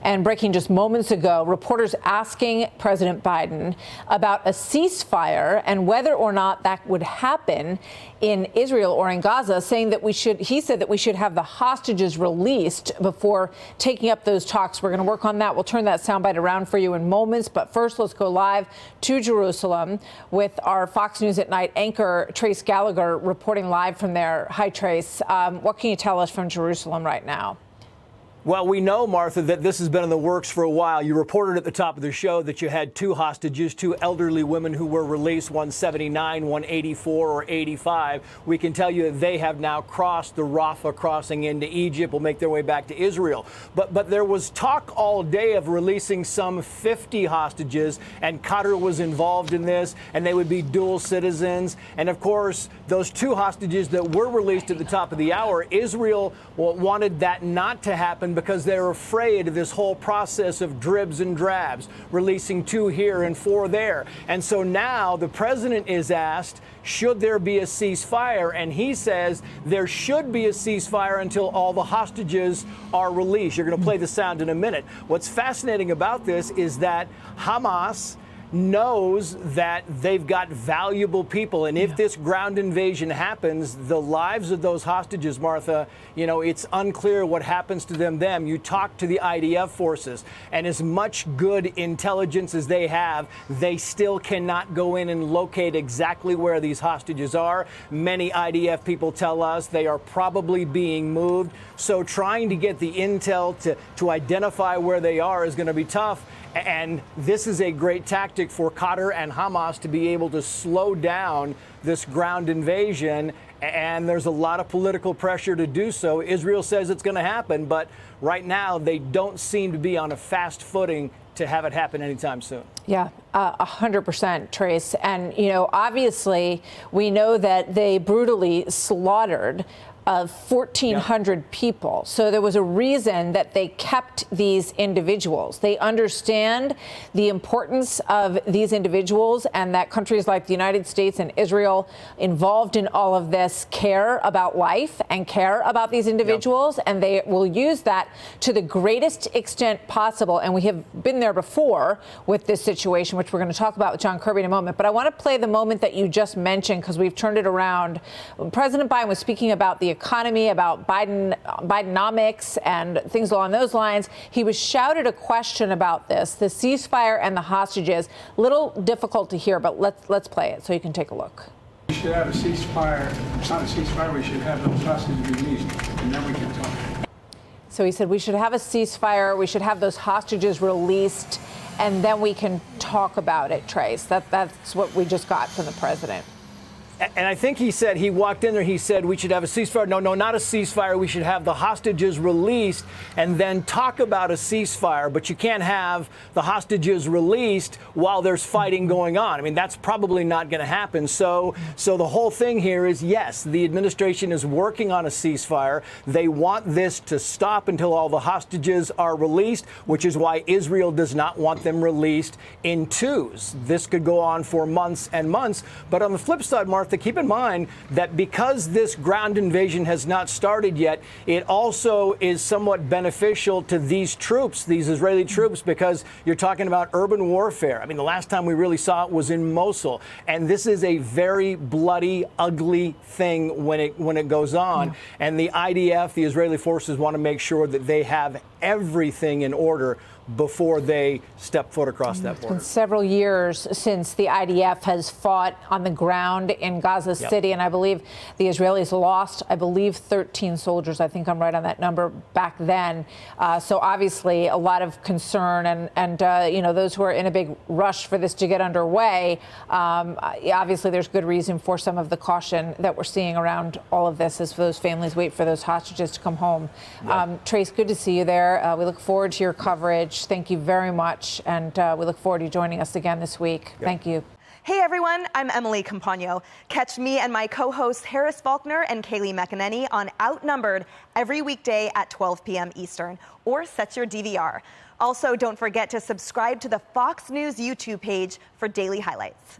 And breaking just moments ago, reporters asking President Biden about a ceasefire and whether or not that would happen in Israel or in Gaza, saying that he said that we should have the hostages released before taking up those talks. We're going to work on that. We'll turn that soundbite around for you in moments. But first, let's go live to Jerusalem with our Fox News at Night anchor, Trace Gallagher, reporting live from there. Hi, Trace. What can you tell us from Jerusalem right now? Well, we know, Martha, that this has been in the works for a while. You reported at the top of the show that you had two hostages, two elderly women who were released, one 79, one 84 or 85. We can tell you that they have now crossed the Rafah crossing into Egypt, will make their way back to Israel. But there was talk all day of releasing some 50 hostages, and Qatar was involved in this, and they would be dual citizens. And of course, those two hostages that were released at the top of the hour, Israel wanted that not to happen because they're afraid of this whole process of dribs and drabs, releasing two here and four there. And so now the president is asked, should there be a ceasefire? And he says there should be a ceasefire until all the hostages are released. You're going to play the sound in a minute. What's fascinating about this is that Hamas knows that they've got valuable people. And if this ground invasion happens, the lives of those hostages, Martha, it's unclear what happens to them. You talk to the IDF forces, and as much good intelligence as they have, they still cannot go in and locate exactly where these hostages are. Many IDF people tell us they are probably being moved. So trying to get the intel to identify where they are is going to be tough. And this is a great tactic for Qatar and Hamas to be able to slow down this ground invasion. And there's a lot of political pressure to do so. Israel says it's going to happen, but right now they don't seem to be on a fast footing to have it happen anytime soon. Yeah, 100%, Trace. And, obviously, we know that they brutally slaughtered 1,400 people. So there was a reason that they kept these individuals. They understand the importance of these individuals, and that countries like the United States and Israel involved in all of this care about life and care about these individuals. And they will use that to the greatest extent possible. And we have been there before with this situation, which we're going to talk about with John Kirby in a moment. But I want to play the moment that you just mentioned, because we've turned it around. President Biden was speaking about the economy, about Bidenomics and things along those lines. He was shouted a question about the ceasefire and the hostages. Little difficult to hear, but let's play it so you can take a look. We should have a ceasefire. Not a ceasefire. We should have those hostages released, and then we can talk. So he said we should have a ceasefire. We should have those hostages released, and then we can talk about it, Trace. That's what we just got from the president. And I think he walked in there, he said we should have a ceasefire. No, not a ceasefire. We should have the hostages released and then talk about a ceasefire. But you can't have the hostages released while there's fighting going on. I mean, that's probably not going to happen. So the whole thing here is, yes, the administration is working on a ceasefire. They want this to stop until all the hostages are released, which is why Israel does not want them released in twos. This could go on for months and months. But on the flip side, Martha, keep in mind that because this ground invasion has not started yet, it also is somewhat beneficial to these troops, these Israeli troops, because you're talking about urban warfare. I mean, the last time we really saw it was in Mosul. And this is a very bloody, ugly thing when it goes on. And the IDF, the Israeli forces, want to make sure that they have everything in order before they step foot across that border. It's been several years since the IDF has fought on the ground in Gaza City, and I believe the Israelis lost, 13 soldiers. I think I'm right on that number back then. So obviously a lot of concern, and those who are in a big rush for this to get underway. Obviously, there's good reason for some of the caution that we're seeing around all of this as those families wait for those hostages to come home. Trace, good to see you there. We look forward to your coverage. Thank you very much, and we look forward to you joining us again this week. Thank you. Hey everyone, I'm Emily Campagno. Catch me and my co-hosts Harris Faulkner and Kaylee McEnany on Outnumbered every weekday at 12 p.m. Eastern, or set your DVR. Also, don't forget to subscribe to the Fox News YouTube page for daily highlights.